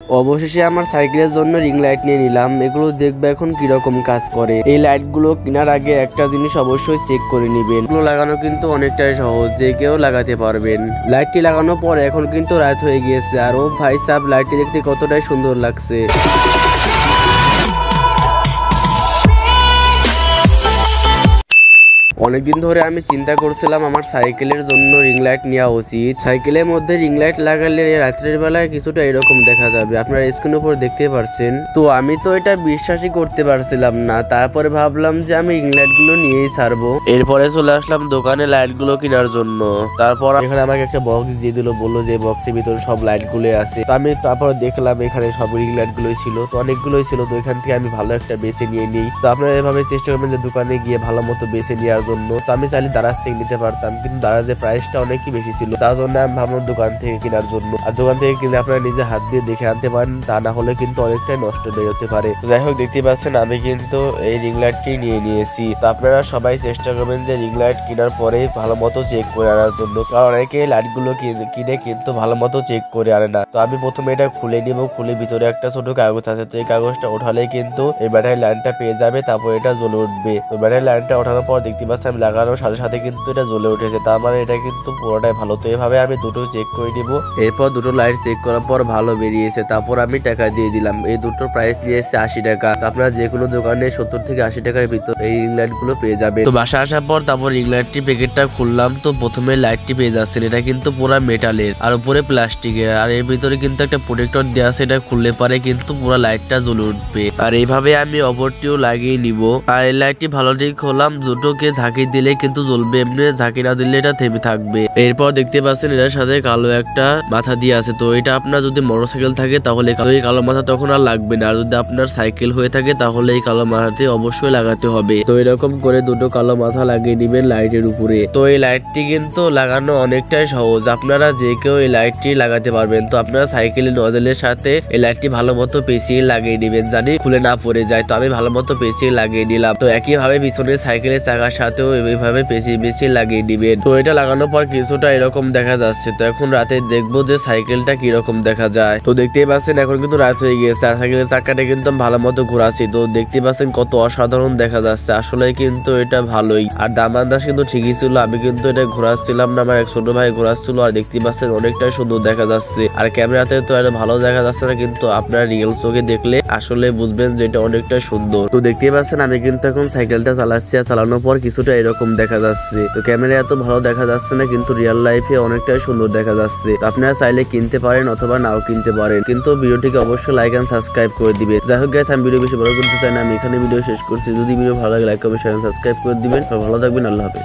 অবশেষে আমার সাইকেলের জন্য রিং লাইট নিয়ে নিলাম। এগুলো দেখবে এখন কিরকম কাজ করে। এই লাইটগুলো কেনার আগে একটা জিনিস অবশ্যই চেক করে নেবেন, এগুলো লাগানো কিন্তু অনেকটাই সহজ, যে কেউ লাগাতে পারবেন। লাইটটি লাগানোর পর এখন কিন্তু রাত হয়ে গিয়েছে, আর ও ভাই সাহেব লাইটটি দেখতে কতটাই সুন্দর লাগছে। অনেকদিন ধরে আমি চিন্তা করছিলাম আমার সাইকেলের জন্য রিং লাইট নেওয়া উচিত। সাইকেলের মধ্যে রিং লাইট লাগালে রাত্রের বেলায় কিছুটা এরকম দেখা যাবে, আপনারা স্ক্রিনের উপর দেখতে পাচ্ছেন। তো আমি তো এটা বিশ্বাসই করতে পারছিলাম না, তারপরে ভাবলাম যে আমি রিং লাইট গুলো নিয়েই ছাড়বো। এরপরে চলে আসলাম দোকানে লাইট গুলো কেনার জন্য। তারপর এখানে আমাকে একটা বক্স দিয়ে দিল, বললো যে বক্সের ভিতরে সব লাইট গুলো আছে। তো আমি তারপর দেখলাম এখানে সব রিং লাইট গুলোই ছিল, তো অনেকগুলোই ছিল। তো এখান থেকে আমি ভালো একটা বেছে নিয়ে নিই। তো আপনারা এভাবে চেষ্টা করবেন যে দোকানে গিয়ে ভালো মতো বেছে নেওয়ার জন্য। তো আমি চাইলে দারাজ থেকে নিতে পারতাম, কিন্তু দারাজের প্রাইসটা অনেকই বেশি ছিল, তার জন্য আমি ভাবলাম দোকান থেকে কেনার জন্য। আর দোকান থেকে কিনলে আপনারা নিজে হাত দিয়ে দেখে আনতে পারেন, তা না হলে কিন্তু অনেকটাই নষ্ট বেরোতে পারে। যাই হোক, দেখতে পাচ্ছেন আমি কিন্তু এই রিং লাইটটি নিয়ে নিয়েছি। তো আপনারা সবাই চেষ্টা করবেন যে রিং লাইট কেনার পরে ভালো মতো চেক করে আনার জন্য, কারণ অনেকে লাইট গুলো কিনে কিন্তু ভালো মতো চেক করে আনে না। তো আমি প্রথমে এটা খুলে নিব, খুলে ভিতরে একটা ছোট কাগজ আছে, তো এই কাগজটা ওঠালেই কিন্তু এই ব্যাটারি লাইনটা পেয়ে যাবে, তারপর এটা জ্বলে উঠবে। তো ব্যাটারি লাইনটা ওঠানোর পর দেখতে পাচ্ছেন আমি লাগানোর সাথে সাথে কিন্তু এটা জ্বলে উঠেছে, তার মানে এটা কিন্তু পুরোটাই ভালো। তো এভাবে আমি দুটো চেক করে নিব। এরপর দুটো লাইট চেক করার পর ভালো বেরিয়েছে, তারপর আমি টাকা দিয়ে দিলাম। এই দুটোর প্রাইস নিয়েছে 80 টাকা। আপনারা যে কোনো দোকানে 70 থেকে 80 টাকার ভিতর এই রিং লাইট গুলো পেয়ে যাবে। তো বাসা আসার পর তারপর রিং লাইটটি প্যাকেটটা খুললাম। তো প্রথমে লাইটটি পেয়ে যাচ্ছেন, এটা কিন্তু পুরো মেটালের আর উপরে প্লাস্টিকের, আর এর ভিতরে কিন্তু একটা প্রোটেক্টর দেওয়া আছে, এটা খুললে পারে কিন্তু পুরো লাইটটা জ্বলে উঠবে। আর এইভাবে আমি অপরটিও লাগিয়ে নিব। আর এই লাইটটি ভালো ঠিক হলাম, দুটোকে ঝাঁকি দিলে কিন্তু জ্বলবে, এমনি ঝাঁকি না দিলে এটা থেমে থাকবে। এরপর দেখতে পাচ্ছেন এটার সাথে কালো একটা মাথা দিয়ে আছে। তো এটা আপনার যদি মোটরসাইকেল থাকে তাহলে এই কালো মাথা তখন আর লাগবে না, আর যদি আপনার সাইকেল হয়ে থাকে তাহলে এই কালো মাথাতে অবশ্যই লাগাতে হবে। তো এরকম করে দুটো কালো মাথা লাগিয়ে নিবেন লাইটের উপরে। তো এই লাইটটি কিন্তু লাগানো অনেকটাই সহজ, আপনারা যে কেউ এই লাইটটি লাগাতে পারবেন। তো আপনারা সাইকেলের নজলের সাথে এই লাইটটি ভালো মতো পেঁচিয়ে লাগিয়ে নিবেন, জানি খুলে না পড়ে যায়। তো আমি ভালো মতো পেঁচিয়ে লাগিয়ে নিলাম। তো একইভাবে পিছনের সাইকেলের চাকার সাথেও এইভাবে পেঁচিয়ে লাগিয়ে দিবেন। তো এটা লাগানোর পর কিছুটা এরকম দেখা যাচ্ছে। তো এখন রাতে দেখবো যে সাইকেলটা কিরকম দেখা যায়। তো দেখতেই পাচ্ছেন এখন কিন্তু রাত হয়ে গিয়েছে, আর সাইকেলের চাকাটা কিন্তু ভালো মতো ঘোরাচ্ছি। তো দেখতে পাচ্ছেন কত অসাধারণ দেখা যাচ্ছে, আসলে কিন্তু এটা ভালোই। আর দাম আন্দাজ কিন্তু ঠিকই ছিল, আমি কিন্তু এটা ঘোরাচ্ছিলাম না, আমার এক ছোট ভাই ঘোরাচ্ছিল। আর দেখতে পাচ্ছেন অনেকটাই সুন্দর দেখা যাচ্ছে। আর ক্যামেরাতে তো এটা ভালো দেখা যাচ্ছে না, কিন্তু আপনার রিয়েল চোখে দেখলে আসলে বুঝবেন যে এটা অনেকটাই সুন্দর। তো দেখতেই পাচ্ছেন আমি কিন্তু এখন সাইকেলটা চালাচ্ছি, আর চালানোর পর কিছুটা এরকম দেখা যাচ্ছে। তো ক্যামেরায় এত ভালো দেখা যাচ্ছে না, কিন্তু রিয়েল লাইফে অনেকটাই সুন্দর দেখা যাচ্ছে। আপনারা চাইলে কিনতে পারেন অথবা নাও কিনতে পারেন, কিন্তু ভিডিওটিকে অবশ্যই লাইক এন্ড সাবস্ক্রাইব করে দিবে। যাই হোক গাইস, আমি ভিডিও বেশি বড় করতে চাই না, আমি এখানে ভিডিও শেষ করছি। যদি ভিডিও ভালো লাগে লাইক কমেন্ট শেয়ার সাবস্ক্রাইব করে দিবেন। ভালো থাকবেন, আল্লাহ হাফেজ।